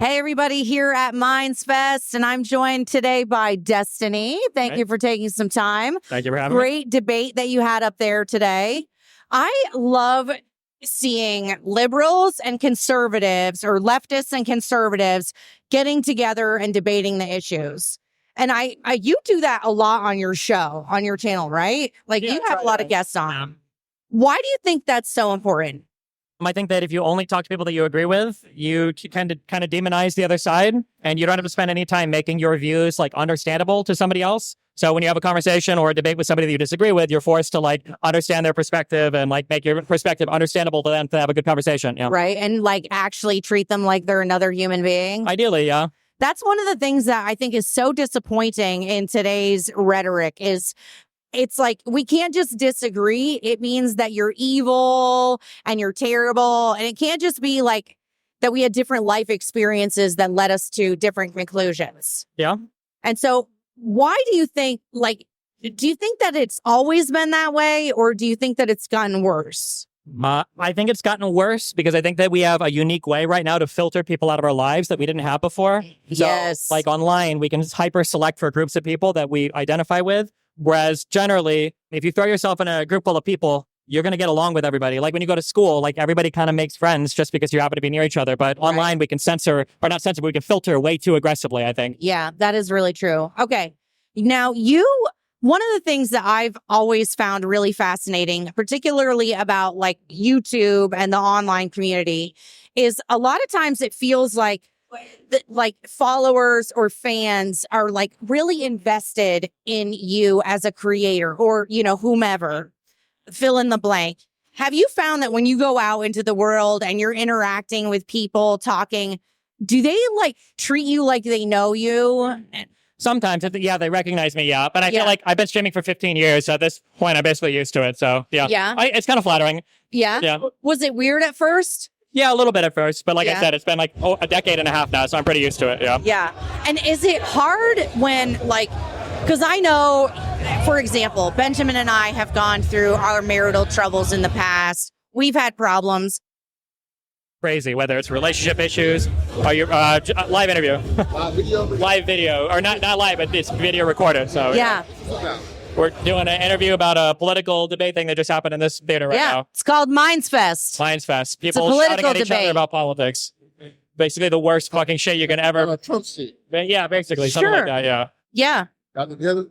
Hey, everybody, here at MindsFest, and I'm joined today by Destiny. Thank you for taking some time. Thank you for having me. Great debate that you had up there today. I love seeing liberals and conservatives, or leftists and conservatives, getting together and debating the issues. And you do that a lot on your show, on your channel, right? Like, you have a lot of guests on. Why do you think that's so important? I think that if you only talk to people that you agree with, you kind of demonize the other side, and you don't have to spend any time making your views like understandable to somebody else. So when you have a conversation or a debate with somebody that you disagree with, you're forced to like understand their perspective and like make your perspective understandable to them to have a good conversation. Yeah. Right. And like actually treat them like they're another human being. Ideally, yeah. That's one of the things that I think is so disappointing in today's rhetoric is it's like, we can't just disagree. It means that you're evil and you're terrible. And it can't just be like that we had different life experiences that led us to different conclusions. Yeah. And so why do you think, do you think that it's always been that way, or do you think that it's gotten worse? I think it's gotten worse because I think that we have a unique way right now to filter people out of our lives that we didn't have before. Yes. So, like online, we can hyper select for groups of people that we identify with. Whereas generally, if you throw yourself in a group full of people, you're going to get along with everybody. Like when you go to school, like everybody kind of makes friends just because you happen to be near each other. But online, we can censor, or not censor, but we can filter way too aggressively, I think. Yeah, that is really true. Okay. Now, one of the things that I've always found really fascinating, particularly about like YouTube and the online community, is a lot of times it feels like followers or fans are like really invested in you as a creator, or, you know, whomever, fill in the blank. Have you found that when you go out into the world and you're interacting with people, talking, do they like treat you like they know you? Sometimes, they recognize me, yeah. But I feel like I've been streaming for 15 years. So at this point, I'm basically used to it. So, yeah. It's kind of flattering. Yeah? Yeah. Was it weird at first? Yeah, a little bit at first. But like I said, it's been like a decade and a half now. So I'm pretty used to it, yeah. Yeah. And is it hard when because I know, for example, Benjamin and I have gone through our marital troubles in the past. We've had problems. Crazy, whether it's relationship issues or your live interview, live video, or not live, but it's video recorded. So yeah. We're doing an interview about a political debate thing that just happened in this theater right now. It's called MindsFest. MindsFest. People shouting at each other about politics. Basically, the worst fucking shit you can ever. Trump shit. Yeah, basically something like that. Yeah. Yeah. Got together.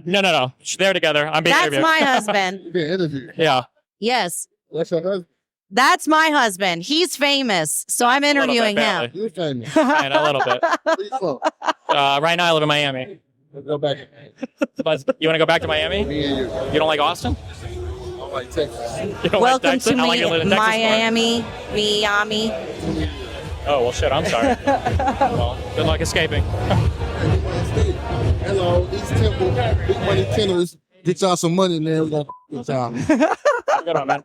No. They're together. I'm being interviewed. That's my husband. You're being interviewed. Yeah. Yes. That's your husband. That's my husband. He's famous, so I'm interviewing him. You're famous. And a little bit. Where you from? Right now, I live in Miami. Let's go back. You want to go back to Miami? Me and you. You don't like Austin? I like Texas. You don't Welcome like Texas? to I like you live in Texas Miami. Oh, well, shit, I'm sorry. Well, good luck escaping. Hello, East Temple, Big Money Tenors. Get y'all some money, man. We're gonna get y'all. Good on, man.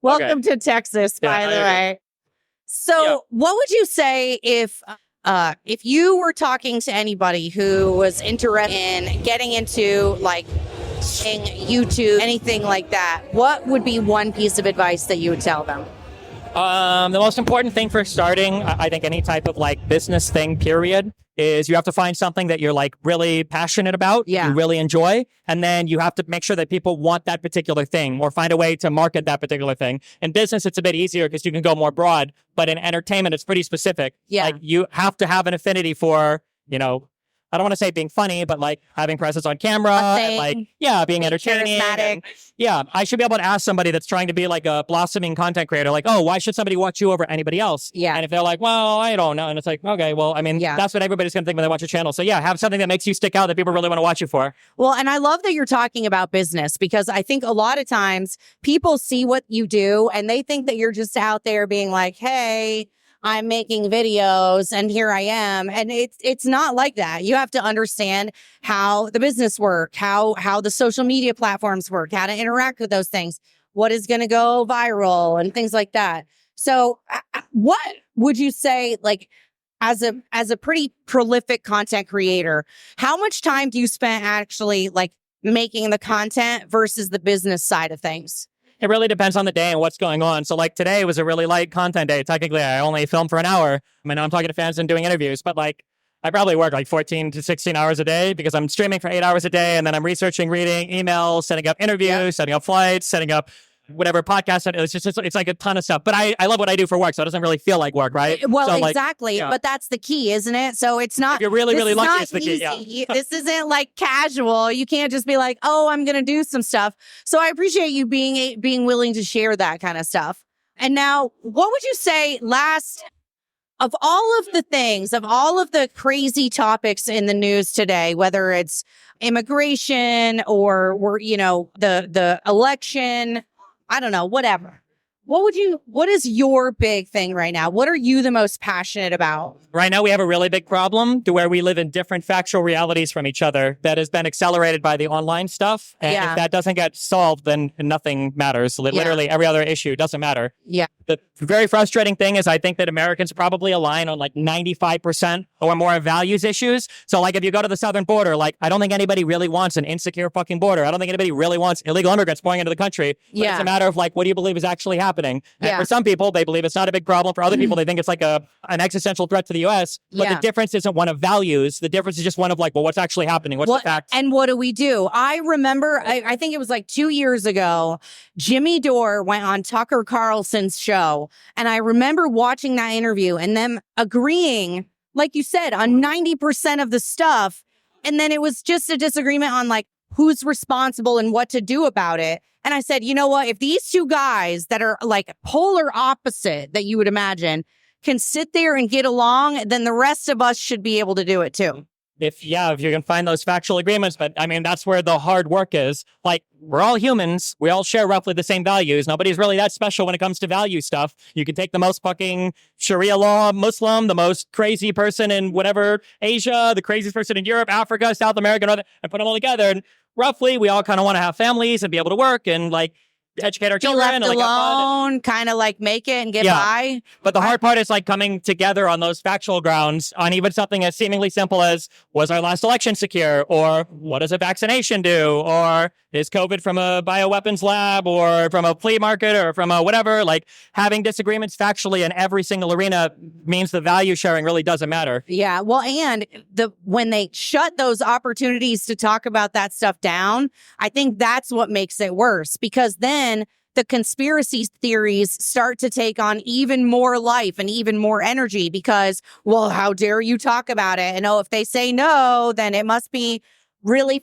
Welcome to Texas, by the way. So what would you say if you were talking to anybody who was interested in getting into like YouTube, anything like that, what would be one piece of advice that you would tell them? The most important thing for starting, I think, any type of like business thing, period, is you have to find something that you're like really passionate about, you really enjoy, and then you have to make sure that people want that particular thing or find a way to market that particular thing. In business, it's a bit easier because you can go more broad, but in entertainment, it's pretty specific. Yeah. Like you have to have an affinity for, you know, I don't want to say being funny, but like having presence on camera, and like, being entertaining. And, I should be able to ask somebody that's trying to be like a blossoming content creator, like, oh, why should somebody watch you over anybody else? Yeah. And if they're like, well, I don't know. And it's like, okay, well, I mean, that's what everybody's going to think when they watch your channel. So have something that makes you stick out that people really want to watch you for. Well, and I love that you're talking about business, because I think a lot of times people see what you do and they think that you're just out there being like, hey, I'm making videos and here I am. And it's not like that. You have to understand how the business work, how the social media platforms work, how to interact with those things, what is going to go viral and things like that. So what would you say, like, as a pretty prolific content creator, how much time do you spend actually like making the content versus the business side of things? It really depends on the day and what's going on. So like today was a really light content day. Technically, I only filmed for an hour. I know I'm talking to fans and doing interviews, but like I probably work like 14 to 16 hours a day because I'm streaming for 8 hours a day. And then I'm researching, reading emails, setting up interviews, setting up flights, setting up whatever podcast. It's like a ton of stuff, but I love what I do for work. So it doesn't really feel like work, right? Well, so exactly. But that's the key, isn't it? So it's not, if you're really, really lucky, it's the key. Yeah. This isn't like casual. You can't just be like, oh, I'm going to do some stuff. So I appreciate you being willing to share that kind of stuff. And now what would you say of all of the things, of all of the crazy topics in the news today, whether it's immigration or the election, I don't know, whatever. What is your big thing right now? What are you the most passionate about? Right now, we have a really big problem to where we live in different factual realities from each other that has been accelerated by the online stuff. And if that doesn't get solved, then nothing matters. Literally every other issue doesn't matter. Yeah. The very frustrating thing is I think that Americans probably align on like 95% or more values issues. So like if you go to the southern border, like I don't think anybody really wants an insecure fucking border. I don't think anybody really wants illegal immigrants pouring into the country. But it's a matter of like, what do you believe is actually happening? And for some people, they believe it's not a big problem. For other people, they think it's like an existential threat to the U.S. But the difference isn't one of values. The difference is just one of like, well, what's actually happening? What's the fact? And what do we do? I remember, I think it was like 2 years ago, Jimmy Dore went on Tucker Carlson's show. And I remember watching that interview and them agreeing, like you said, on 90% of the stuff. And then it was just a disagreement on like who's responsible and what to do about it. And I said, you know what? If these two guys that are like polar opposite that you would imagine can sit there and get along, then the rest of us should be able to do it too. If you can find those factual agreements, but I mean, that's where the hard work is. Like, we're all humans. We all share roughly the same values. Nobody's really that special when it comes to value stuff. You can take the most fucking Sharia law Muslim, the most crazy person in whatever Asia, the craziest person in Europe, Africa, South America, and put them all together. And roughly, we all kind of want to have families and be able to work and like educate our children. Be left alone, kind of like make it and get by. But the hard part is like coming together on those factual grounds on even something as seemingly simple as, was our last election secure? Or what does a vaccination do? Or is COVID from a bioweapons lab or from a flea market or from a whatever? Like having disagreements factually in every single arena means the value sharing really doesn't matter. Yeah. Well, and when they shut those opportunities to talk about that stuff down, I think that's what makes it worse, because then the conspiracy theories start to take on even more life and even more energy because, well, how dare you talk about it? And if they say no, then it must be really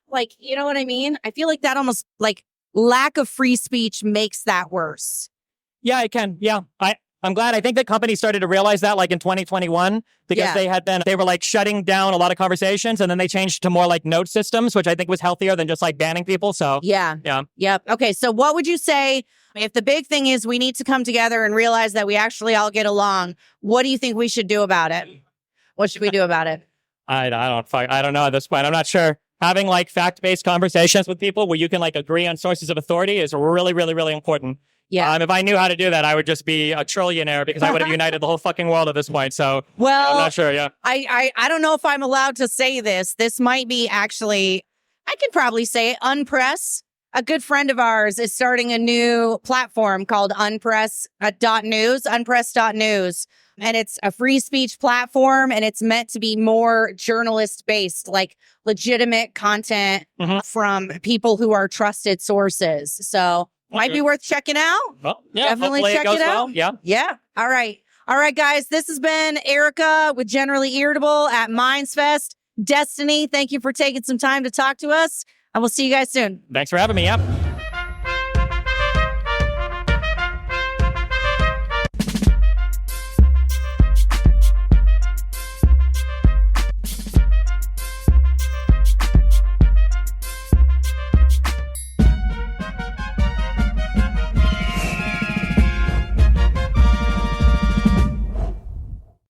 like, you know what I mean? I feel like that almost like lack of free speech makes that worse. Yeah, it can. Yeah. I'm glad. I think that companies started to realize that like in 2021 because they were like shutting down a lot of conversations, and then they changed to more like note systems, which I think was healthier than just like banning people. So Yep. Okay. So what would you say if the big thing is we need to come together and realize that we actually all get along? What do you think we should do about it? What should we do about it? I don't know at this point. I'm not sure. Having like fact-based conversations with people where you can like agree on sources of authority is really, really, really important. Yeah. If I knew how to do that, I would just be a trillionaire because I would have united the whole fucking world at this point. So, I'm not sure. Yeah. I don't know if I'm allowed to say this. This might be actually, I can probably say it. Unpress. A good friend of ours is starting a new platform called Unpress.news. And it's a free speech platform, and it's meant to be more journalist based, like legitimate content from people who are trusted sources. So might be worth checking out. Well, yeah, definitely check it out. Well. Yeah. All right, guys. This has been Erica with Generally Irritable at MindsFest. Destiny, thank you for taking some time to talk to us. I will see you guys soon. Thanks for having me. Yep.